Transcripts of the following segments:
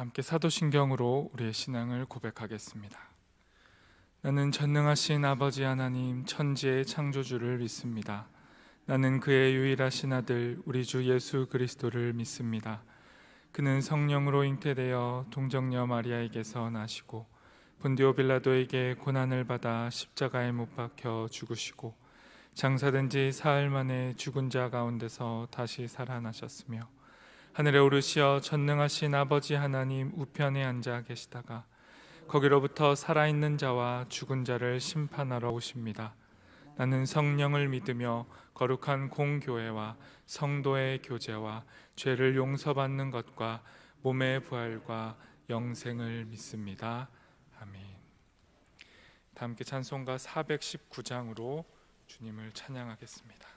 함께 사도신경으로 우리의 신앙을 고백하겠습니다. 나는 전능하신 아버지 하나님 천지의 창조주를 믿습니다. 나는 그의 유일하신 아들 우리 주 예수 그리스도를 믿습니다. 그는 성령으로 잉태되어 동정녀 마리아에게서 나시고 본디오 빌라도에게 고난을 받아 십자가에 못 박혀 죽으시고 장사된 지 사흘 만에 죽은 자 가운데서 다시 살아나셨으며 하늘에 오르시어 전능하신 아버지 하나님 우편에 앉아 계시다가 거기로부터 살아있는 자와 죽은 자를 심판하러 오십니다. 나는 성령을 믿으며 거룩한 공교회와 성도의 교제와 죄를 용서받는 것과 몸의 부활과 영생을 믿습니다. 아멘. 다 함께 찬송가 419장으로 주님을 찬양하겠습니다.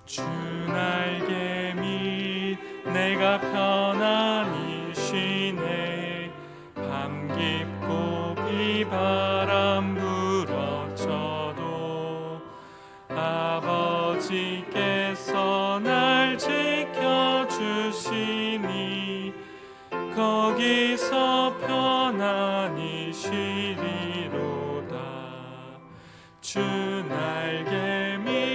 주 날개미 내가 편안히 쉬네. 밤 깊고 비바람 불어쳐도 아버지께서 날 지켜주시니 거기서 편안히 쉬리로다. 주 날개미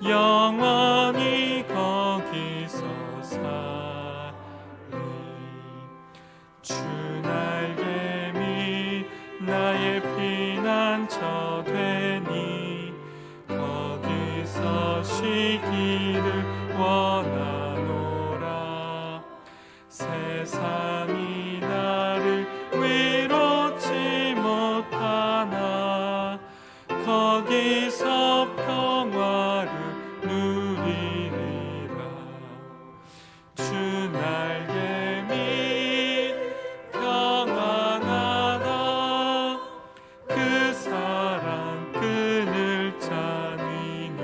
영원히 거기서 살리. 주 날개미 나의 피난처 되니 거기서 쉬기를 원하노라. 세상이 나를 위롭지 못하나 거기서 평화를 누리리라. 주 날개미 평안하다. 그 사랑 끈을 짜니뇨.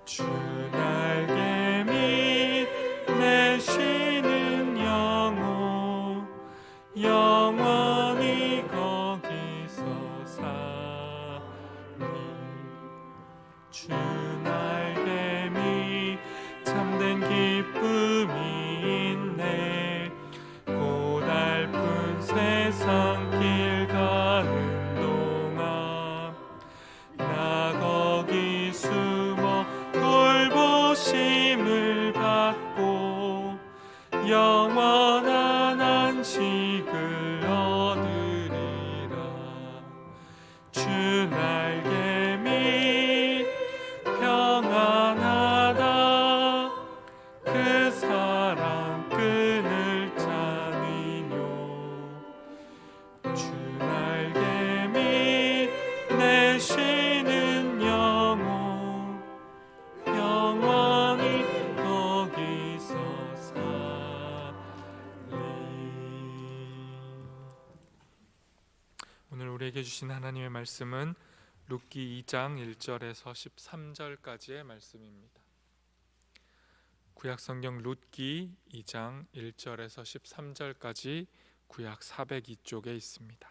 주 날개미 내 쉬는 영혼 영원히 거기서 살리. 주 날개미 참된 기쁨이 있네. 고달픈 세상 길 가는 동안 나 거기 숨어 돌보심을 받고 영원한 안식을 얻으리라. 주 날개미 평안하다. 그 사랑 끈을 짜니뇨. 주 날개미 내 쉬는 영혼 영원히 거기서 살리. 오늘 우리에게 주신 하나님의 말씀은 룻기 2장 1절에서 13절까지의 말씀입니다. 구약성경 룻기 2장 1절에서 13절까지 구약 402쪽에 있습니다.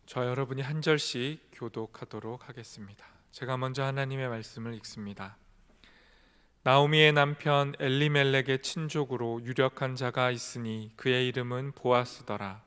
저 여러분이 한 절씩 교독하도록 하겠습니다. 제가 먼저 하나님의 말씀을 읽습니다. 나오미의 남편 엘리멜렉의 친족으로 유력한 자가 있으니 그의 이름은 보아스더라.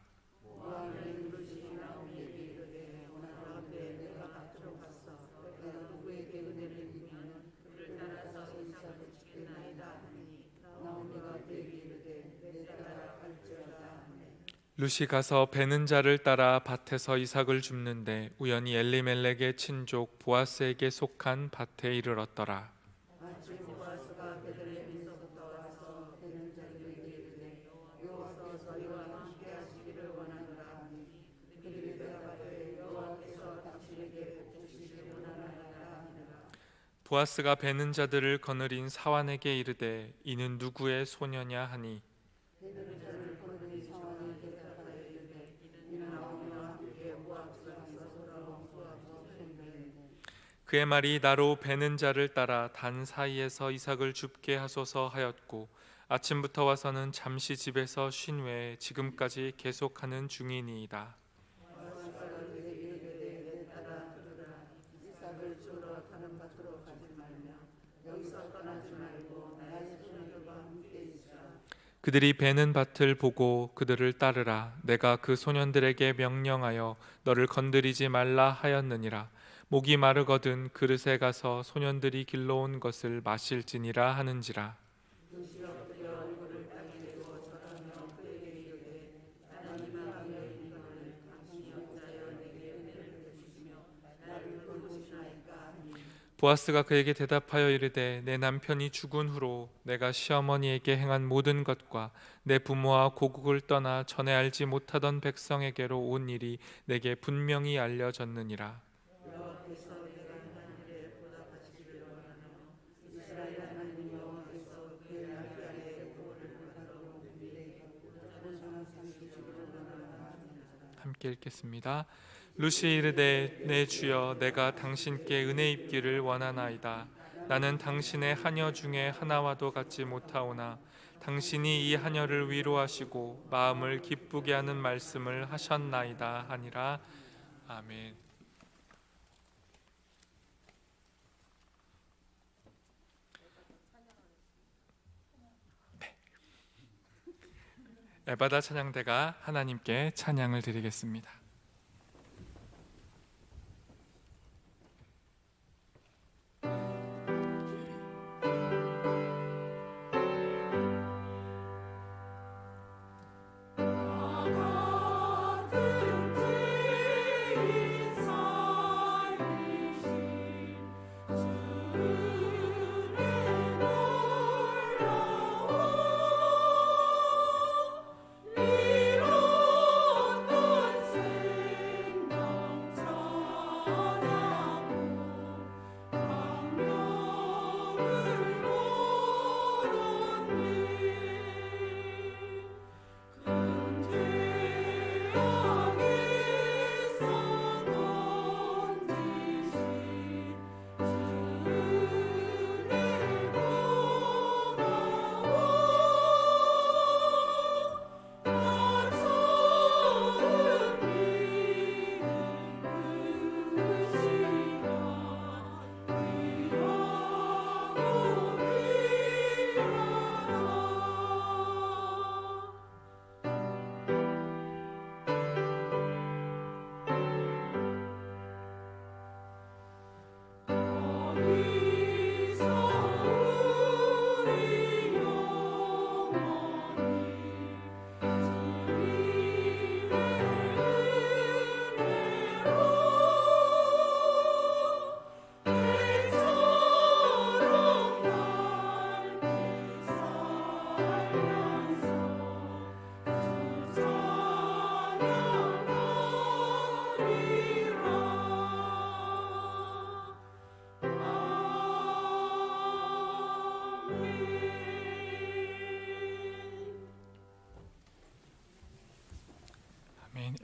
룻이 가서 베는 자를 따라 밭에서 이삭을 줍는데 우연히 엘리멜렉의 친족 보아스에게 속한 밭에 이르렀더라. 보아스가 베는 자들을 거느린 사환에게 이르되 이는 누구의 소녀냐 하니 그의 말이 나로 베는 자를 따라 단 사이에서 이삭을 줍게 하소서 하였고 아침부터 와서는 잠시 집에서 쉰 외에 지금까지 계속하는 중이니이다. 그들이 베는 밭을 보고 그들을 따르라. 내가 그 소년들에게 명령하여 너를 건드리지 말라 하였느니라. 목이 마르거든 그릇에 가서 소년들이 길러온 것을 마실지니라 하는지라. 보아스가 그에게 대답하여 이르되 내 남편이 죽은 후로 내가 시어머니에게 행한 모든 것과 내 부모와 고국을 떠나 전에 알지 못하던 백성에게로 온 일이 내게 분명히 알려졌느니라. 함께 읽겠습니다. 루시 이르되 내 주여 내가 당신께 은혜 입기를 원하나이다. 나는 당신의 하녀 중에 하나와도 같지 못하오나 당신이 이 하녀를 위로하시고 마음을 기쁘게 하는 말씀을 하셨나이다 하니라. 아멘. 에바다 찬양대가 하나님께 찬양을 드리겠습니다.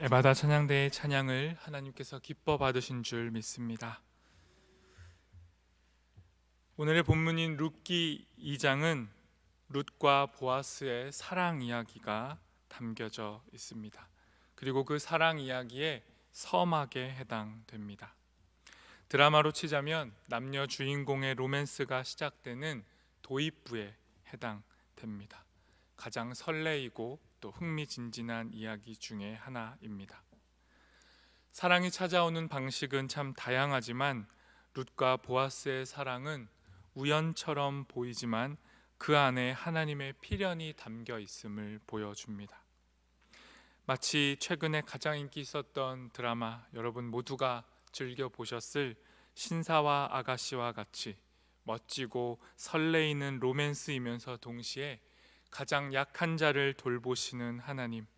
에바다 찬양대의 찬양을 하나님께서 기뻐 받으신 줄 믿습니다. 오늘의 본문인 룻기 2장은 룻과 보아스의 사랑 이야기가 담겨져 있습니다. 그리고 그 사랑 이야기의 서막에 해당됩니다. 드라마로 치자면 남녀 주인공의 로맨스가 시작되는 도입부에 해당됩니다. 가장 설레이고 또 흥미진진한 이야기 중에 하나입니다. 사랑이 찾아오는 방식은 참 다양하지만 룻과 보아스의 사랑은 우연처럼 보이지만 그 안에 하나님의 필연이 담겨 있음을 보여줍니다. 마치 최근에 가장 인기 있었던 드라마 여러분 모두가 즐겨 보셨을 신사와 아가씨와 같이 멋지고 설레이는 로맨스이면서 동시에 가장 약한 자를 돌보시는 하나님,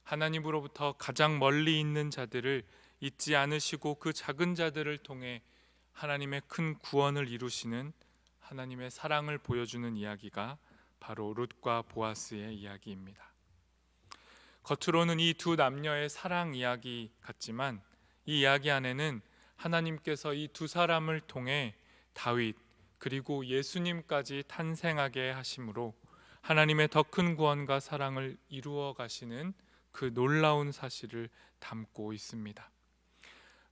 하나님으로부터 가장 멀리 있는 자들을 잊지 않으시고 그 작은 자들을 통해 하나님의 큰 구원을 이루시는 하나님의 사랑을 보여주는 이야기가 바로 룻과 보아스의 이야기입니다. 겉으로는 이 두 남녀의 사랑 이야기 같지만 이 이야기 안에는 하나님께서 이 두 사람을 통해 다윗 그리고 예수님까지 탄생하게 하심으로 하나님의 더 큰 구원과 사랑을 이루어 가시는 그 놀라운 사실을 담고 있습니다.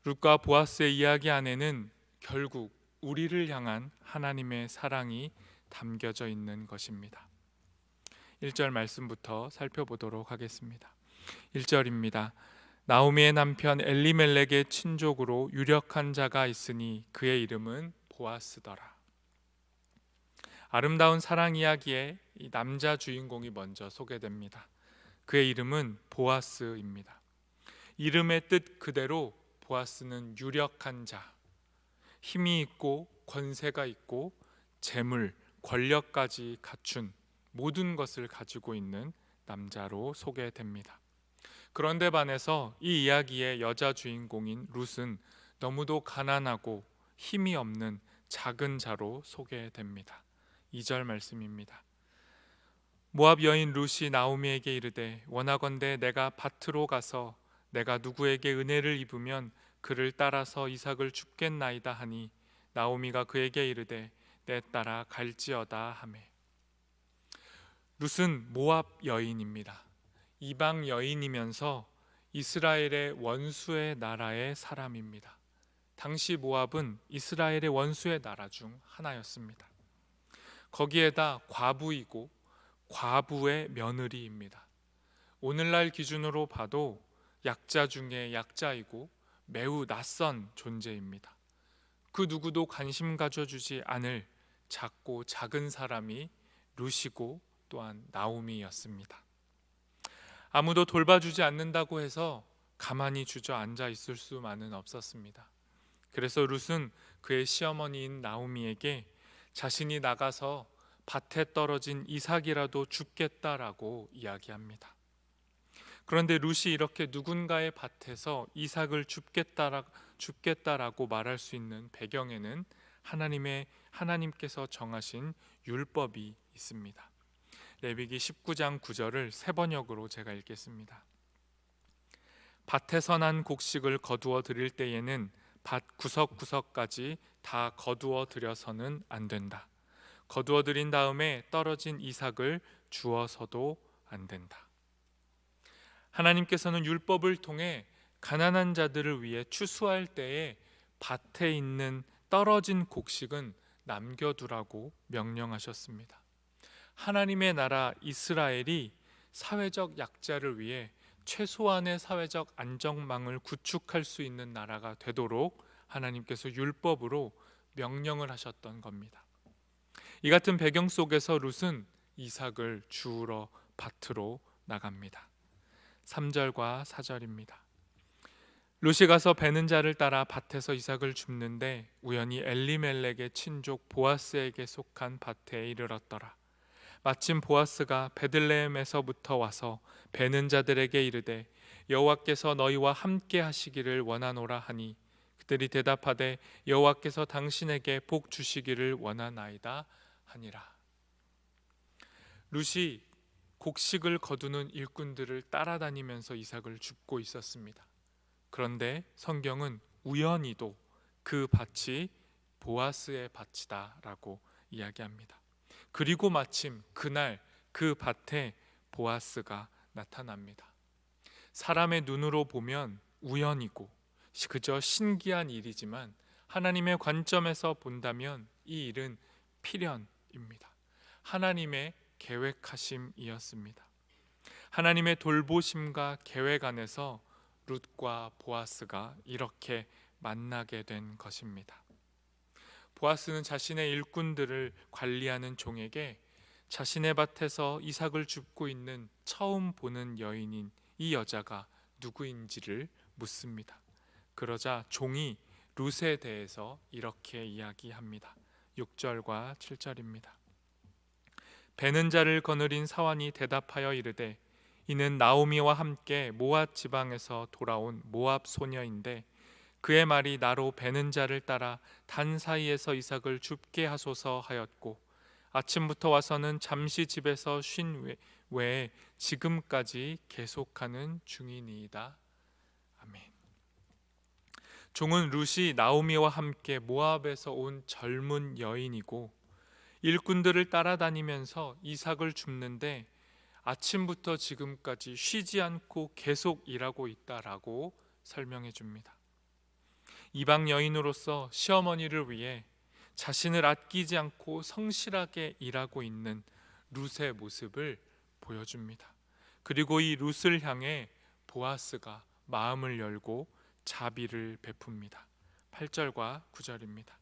룻과 보아스의 이야기 안에는 결국 우리를 향한 하나님의 사랑이 담겨져 있는 것입니다. 1절 말씀부터 살펴보도록 하겠습니다. 1절입니다. 나오미의 남편 엘리멜렉의 친족으로 유력한 자가 있으니 그의 이름은 보아스더라. 아름다운 사랑 이야기의 이 남자 주인공이 먼저 소개됩니다. 그의 이름은 보아스입니다. 이름의 뜻 그대로 보아스는 유력한 자, 힘이 있고 권세가 있고 재물, 권력까지 갖춘 모든 것을 가지고 있는 남자로 소개됩니다. 그런데 반해서 이 이야기의 여자 주인공인 룻은 너무도 가난하고 힘이 없는 작은 자로 소개됩니다. 2절 말씀입니다. 모압 여인 룻이 나오미에게 이르되 원하건대 내가 밭으로 가서 내가 누구에게 은혜를 입으면 그를 따라서 이삭을 줍겠나이다 하니 나오미가 그에게 이르되 내 따라 갈지어다 하매. 룻은 모압 여인입니다. 이방 여인이면서 이스라엘의 원수의 나라의 사람입니다. 당시 모압은 이스라엘의 원수의 나라 중 하나였습니다. 거기에다 과부이고 과부의 며느리입니다. 오늘날 기준으로 봐도 약자 중에 약자이고 매우 낯선 존재입니다. 그 누구도 관심 가져주지 않을 작고 작은 사람이 룻이고 또한 나오미였습니다. 아무도 돌봐주지 않는다고 해서 가만히 주저앉아 있을 수만은 없었습니다. 그래서 룻은 그의 시어머니인 나오미에게 자신이 나가서 밭에 떨어진 이삭이라도 줍겠다라고 이야기합니다. 그런데 룻이 이렇게 누군가의 밭에서 이삭을 줍겠다라고 말할 수 있는 배경에는 하나님께서 정하신 율법이 있습니다. 레위기 19장 9절을 세 번역으로 제가 읽겠습니다. 밭에서 난 곡식을 거두어 드릴 때에는 밭 구석구석까지 다 거두어 들여서는 안 된다. 거두어 들인 다음에 떨어진 이삭을 주어서도 안 된다. 하나님께서는 율법을 통해 가난한 자들을 위해 추수할 때에 밭에 있는 떨어진 곡식은 남겨두라고 명령하셨습니다. 하나님의 나라 이스라엘이 사회적 약자를 위해 최소한의 사회적 안정망을 구축할 수 있는 나라가 되도록 하나님께서 율법으로 명령을 하셨던 겁니다. 이 같은 배경 속에서 룻은 이삭을 주우러 밭으로 나갑니다. 3절과 4절입니다. 룻이 가서 베는 자를 따라 밭에서 이삭을 줍는데 우연히 엘리멜렉의 친족 보아스에게 속한 밭에 이르렀더라. 마침 보아스가 베들레헴에서부터 와서 베는 자들에게 이르되 여호와께서 너희와 함께 하시기를 원하노라 하니 그들이 대답하되 여호와께서 당신에게 복 주시기를 원하나이다 하니라. 룻이 곡식을 거두는 일꾼들을 따라다니면서 이삭을 줍고 있었습니다. 그런데 성경은 우연히도 그 밭이 보아스의 밭이다라고 이야기합니다. 그리고 마침 그날 그 밭에 보아스가 나타납니다. 사람의 눈으로 보면 우연이고 그저 신기한 일이지만 하나님의 관점에서 본다면 이 일은 필연입니다. 하나님의 계획하심이었습니다. 하나님의 돌보심과 계획 안에서 룻과 보아스가 이렇게 만나게 된 것입니다. 보아스는 자신의 일꾼들을 관리하는 종에게 자신의 밭에서 이삭을 줍고 있는 처음 보는 여인인 이 여자가 누구인지를 묻습니다. 그러자 종이 룻에 대해서 이렇게 이야기합니다. 6절과 7절입니다. 베는 자를 거느린 사환이 대답하여 이르되 이는 나오미와 함께 모압 지방에서 돌아온 모압 소녀인데 그의 말이 나로 베는 자를 따라 단 사이에서 이삭을 줍게 하소서 하였고 아침부터 와서는 잠시 집에서 쉰 외에 지금까지 계속하는 중이니이다. 아멘. 종은 룻이 나오미와 함께 모압에서 온 젊은 여인이고 일꾼들을 따라다니면서 이삭을 줍는데 아침부터 지금까지 쉬지 않고 계속 일하고 있다라고 설명해 줍니다. 이방 여인으로서 시어머니를 위해 자신을 아끼지 않고 성실하게 일하고 있는 룻의 모습을 보여줍니다. 그리고 이 룻을 향해 보아스가 마음을 열고 자비를 베풉니다. 8절과 9절입니다.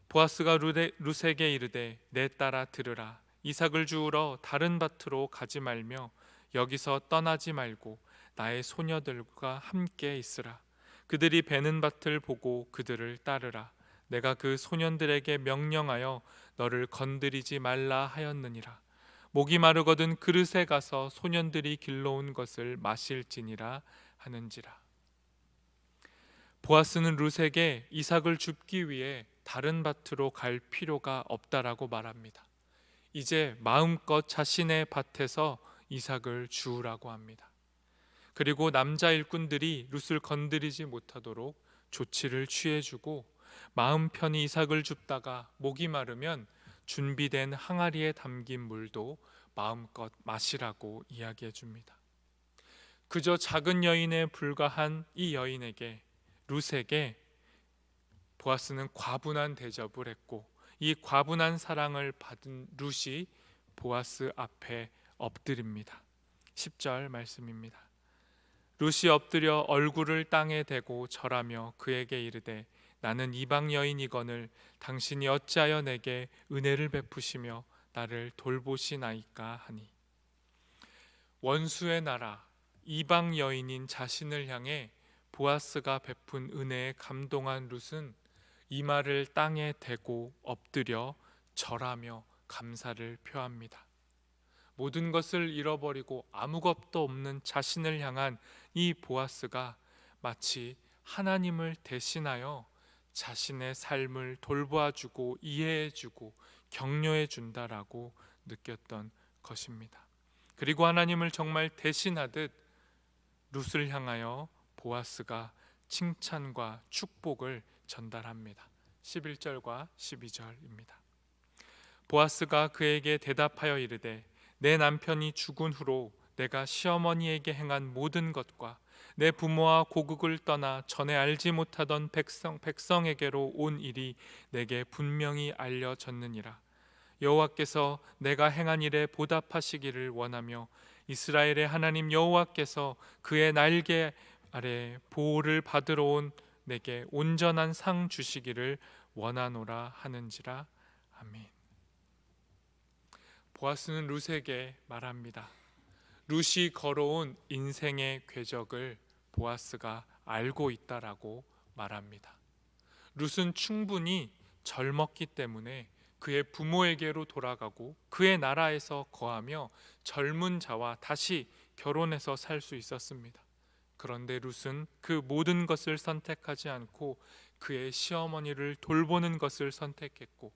보아스가 룻에게 이르되 내 딸아 들으라. 이삭을 주우러 다른 밭으로 가지 말며 여기서 떠나지 말고 나의 소녀들과 함께 있으라. 그들이 베는 밭을 보고 그들을 따르라. 내가 그 소년들에게 명령하여 너를 건드리지 말라 하였느니라. 목이 마르거든 그릇에 가서 소년들이 길러온 것을 마실지니라 하는지라. 보아스는 룻에게 이삭을 줍기 위해 다른 밭으로 갈 필요가 없다라고 말합니다. 이제 마음껏 자신의 밭에서 이삭을 주우라고 합니다. 그리고 남자 일꾼들이 룻을 건드리지 못하도록 조치를 취해주고 마음 편히 이삭을 줍다가 목이 마르면 준비된 항아리에 담긴 물도 마음껏 마시라고 이야기해 줍니다. 그저 작은 여인에 불과한 이 여인에게 룻에게 보아스는 과분한 대접을 했고 이 과분한 사랑을 받은 룻이 보아스 앞에 엎드립니다. 10절 말씀입니다. 룻이 엎드려 얼굴을 땅에 대고 절하며 그에게 이르되 나는 이방 여인이거늘 당신이 어찌하여 내게 은혜를 베푸시며 나를 돌보시나이까 하니. 원수의 나라 이방 여인인 자신을 향해 보아스가 베푼 은혜에 감동한 룻은 이마를 땅에 대고 엎드려 절하며 감사를 표합니다. 모든 것을 잃어버리고 아무것도 없는 자신을 향한 이 보아스가 마치 하나님을 대신하여 자신의 삶을 돌보아주고 이해해주고 격려해준다라고 느꼈던 것입니다. 그리고 하나님을 정말 대신하듯 룻을 향하여 보아스가 칭찬과 축복을 전달합니다. 11절과 12절입니다. 보아스가 그에게 대답하여 이르되 내 남편이 죽은 후로 내가 시어머니에게 행한 모든 것과 내 부모와 고국을 떠나 전에 알지 못하던 백성에게로 온 일이 내게 분명히 알려졌느니라. 여호와께서 내가 행한 일에 보답하시기를 원하며 이스라엘의 하나님 여호와께서 그의 날개 아래 보호를 받으러 온 내게 온전한 상 주시기를 원하노라 하는지라. 아멘. 보아스는 룻에게 말합니다. 룻이 걸어온 인생의 궤적을 보아스가 알고 있다라고 말합니다. 룻은 충분히 젊었기 때문에 그의 부모에게로 돌아가고 그의 나라에서 거하며 젊은 자와 다시 결혼해서 살 수 있었습니다. 그런데 룻은 그 모든 것을 선택하지 않고 그의 시어머니를 돌보는 것을 선택했고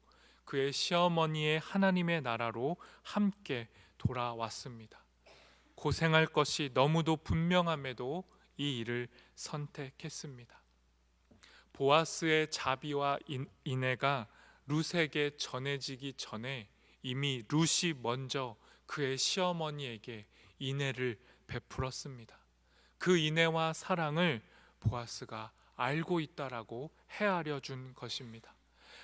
그의 시어머니의 하나님의 나라로 함께 돌아왔습니다. 고생할 것이 너무도 분명함에도 이 일을 선택했습니다. 보아스의 자비와 인애가 룻에게 전해지기 전에 이미 룻이 먼저 그의 시어머니에게 인애를 베풀었습니다. 그 인애와 사랑을 보아스가 알고 있다라고 헤아려 준 것입니다.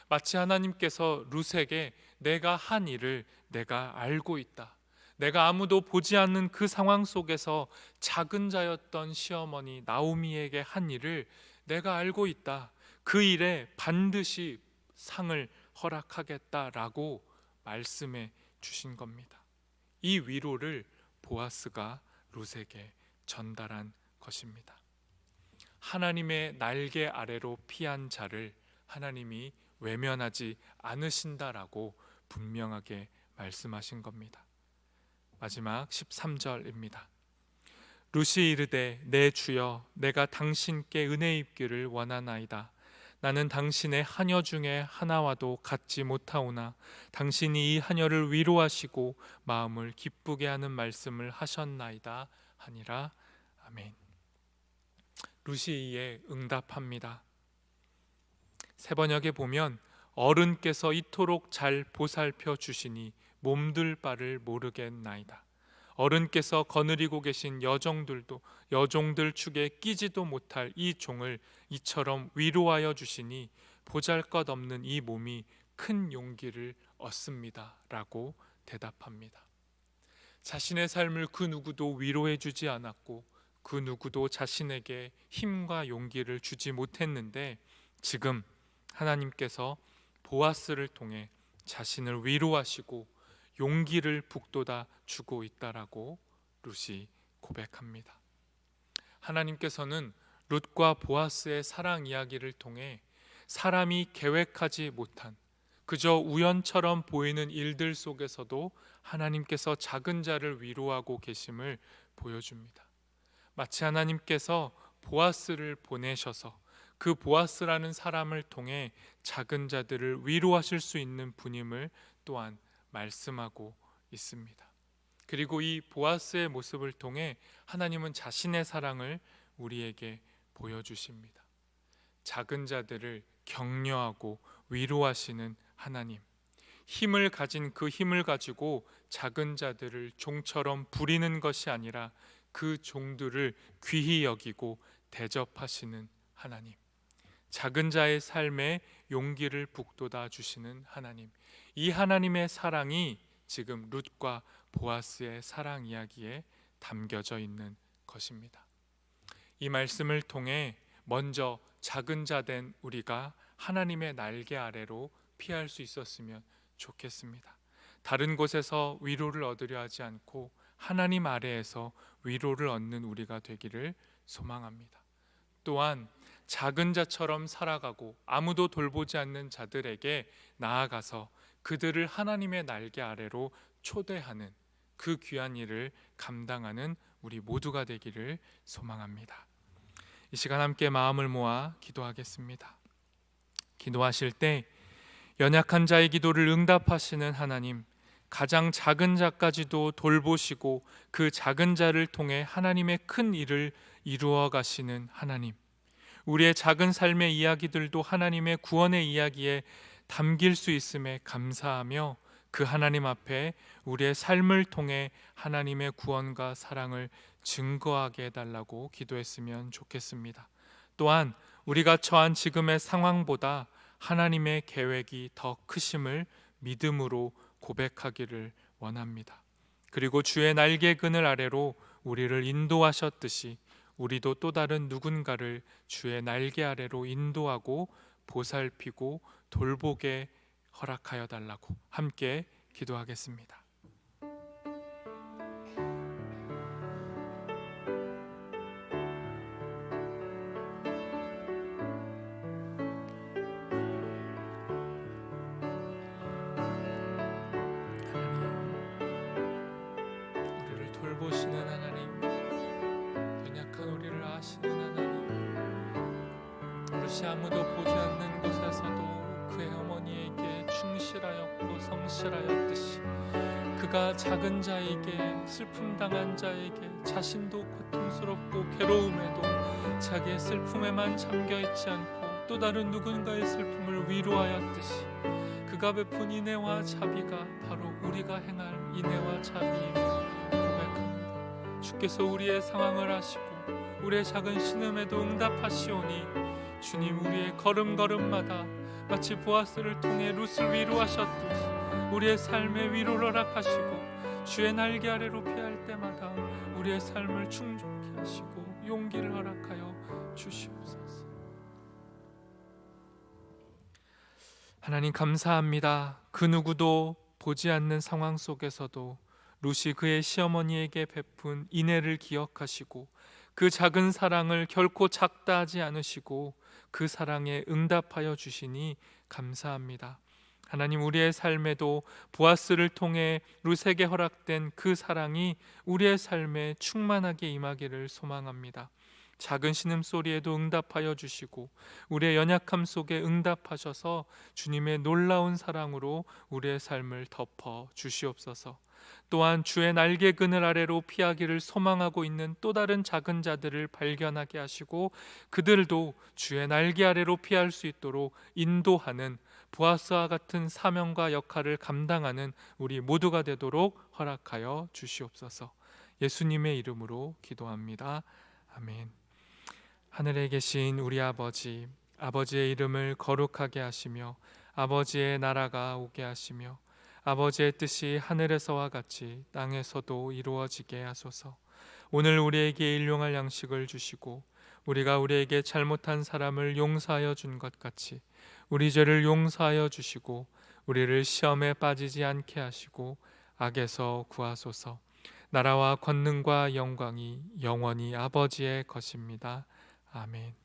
마치 하나님께서 룻에게 내가 한 일을 내가 알고 있다. 내가 아무도 보지 않는 그 상황 속에서 작은 자였던 시어머니 나오미에게 한 일을 내가 알고 있다. 그 일에 반드시 상을 허락하겠다라고 말씀해 주신 겁니다. 이 위로를 보아스가 룻에게 전달한 것입니다. 하나님의 날개 아래로 피한 자를 하나님이 외면하지 않으신다라고 분명하게 말씀하신 겁니다. 마지막 13절입니다. 룻이 이르되 내 주여 내가 당신께 은혜 입기를 원하나이다. 나는 당신의 하녀 중에 하나와도 같지 못하오나 당신이 이 하녀를 위로하시고 마음을 기쁘게 하는 말씀을 하셨나이다 하니라. 아멘. 룻이 이에 응답합니다. 세번역에 보면 어른께서 이토록 잘 보살펴 주시니 몸둘 바를 모르겠나이다. 어른께서 거느리고 계신 여종들 축에 끼지도 못할 이 종을 이처럼 위로하여 주시니 보잘것없는 이 몸이 큰 용기를 얻습니다 라고 대답합니다. 자신의 삶을 그 누구도 위로해 주지 않았고 그 누구도 자신에게 힘과 용기를 주지 못했는데 지금 하나님께서 보아스를 통해 자신을 위로하시고 용기를 북돋아 주고 있다라고 룻이 고백합니다. 하나님께서는 룻과 보아스의 사랑 이야기를 통해 사람이 계획하지 못한 그저 우연처럼 보이는 일들 속에서도 하나님께서 작은 자를 위로하고 계심을 보여줍니다. 마치 하나님께서 보아스를 보내셔서 그 보아스라는 사람을 통해 작은 자들을 위로하실 수 있는 분임을 또한 말씀하고 있습니다. 그리고 이 보아스의 모습을 통해 하나님은 자신의 사랑을 우리에게 보여주십니다. 작은 자들을 격려하고 위로하시는 하나님, 힘을 가진 그 힘을 가지고 작은 자들을 종처럼 부리는 것이 아니라 그 종들을 귀히 여기고 대접하시는 하나님, 작은 자의 삶에 용기를 북돋아 주시는 하나님, 이 하나님의 사랑이 지금 룻과 보아스의 사랑 이야기에 담겨져 있는 것입니다. 이 말씀을 통해 먼저 작은 자 된 우리가 하나님의 날개 아래로 피할 수 있었으면 좋겠습니다. 다른 곳에서 위로를 얻으려 하지 않고 하나님 아래에서 위로를 얻는 우리가 되기를 소망합니다. 또한 작은 자처럼 살아가고 아무도 돌보지 않는 자들에게 나아가서 그들을 하나님의 날개 아래로 초대하는 그 귀한 일을 감당하는 우리 모두가 되기를 소망합니다. 이 시간 함께 마음을 모아 기도하겠습니다. 기도하실 때 연약한 자의 기도를 응답하시는 하나님, 가장 작은 자까지도 돌보시고 그 작은 자를 통해 하나님의 큰 일을 이루어 가시는 하나님, 우리의 작은 삶의 이야기들도 하나님의 구원의 이야기에 담길 수 있음에 감사하며 그 하나님 앞에 우리의 삶을 통해 하나님의 구원과 사랑을 증거하게 해달라고 기도했으면 좋겠습니다. 또한 우리가 처한 지금의 상황보다 하나님의 계획이 더 크심을 믿음으로 고백하기를 원합니다. 그리고 주의 날개 그늘 아래로 우리를 인도하셨듯이 우리도 또 다른 누군가를 주의 날개 아래로 인도하고 보살피고 돌보게 허락하여 달라고 함께 기도하겠습니다. 우리를 돌보시는 하나님, 연약한 우리를 아시는 하나님, 룻이 아무도 보지 않는 곳에서도 그의 어머니에게 충실하였고 성실하였듯이 그가 작은 자에게, 슬픔 당한 자에게 자신도 고통스럽고 괴로움에도 자기의 슬픔에만 잠겨있지 않고 또 다른 누군가의 슬픔을 위로하였듯이 그가 베푼 인애와 자비가 바로 우리가 행할 인애와 자비임을 고백합니다. 주께서 우리의 상황을 아시고 우리의 작은 신음에도 응답하시오니 주님, 우리의 걸음걸음마다 마치 보아스를 통해 룻을 위로하셨듯이 우리의 삶에 위로를 허락하시고 주의 날개 아래로 피할 때마다 우리의 삶을 충족케 하시고 용기를 허락하여 주시옵소서. 하나님 감사합니다. 그 누구도 보지 않는 상황 속에서도 룻이 그의 시어머니에게 베푼 인애를 기억하시고 그 작은 사랑을 결코 작다 하지 않으시고 그 사랑에 응답하여 주시니 감사합니다. 하나님, 우리의 삶에도 보아스를 통해 룻에게 허락된 그 사랑이 우리의 삶에 충만하게 임하기를 소망합니다. 작은 신음소리에도 응답하여 주시고 우리의 연약함 속에 응답하셔서 주님의 놀라운 사랑으로 우리의 삶을 덮어 주시옵소서. 또한 주의 날개 그늘 아래로 피하기를 소망하고 있는 또 다른 작은 자들을 발견하게 하시고 그들도 주의 날개 아래로 피할 수 있도록 인도하는 보아스와 같은 사명과 역할을 감당하는 우리 모두가 되도록 허락하여 주시옵소서. 예수님의 이름으로 기도합니다. 아멘. 하늘에 계신 우리 아버지, 아버지의 이름을 거룩하게 하시며 아버지의 나라가 오게 하시며 아버지의 뜻이 하늘에서와 같이 땅에서도 이루어지게 하소서. 오늘 우리에게 일용할 양식을 주시고 우리가 우리에게 잘못한 사람을 용서하여 준 것 같이 우리 죄를 용서하여 주시고 우리를 시험에 빠지지 않게 하시고 악에서 구하소서. 나라와 권능과 영광이 영원히 아버지의 것입니다. 아멘.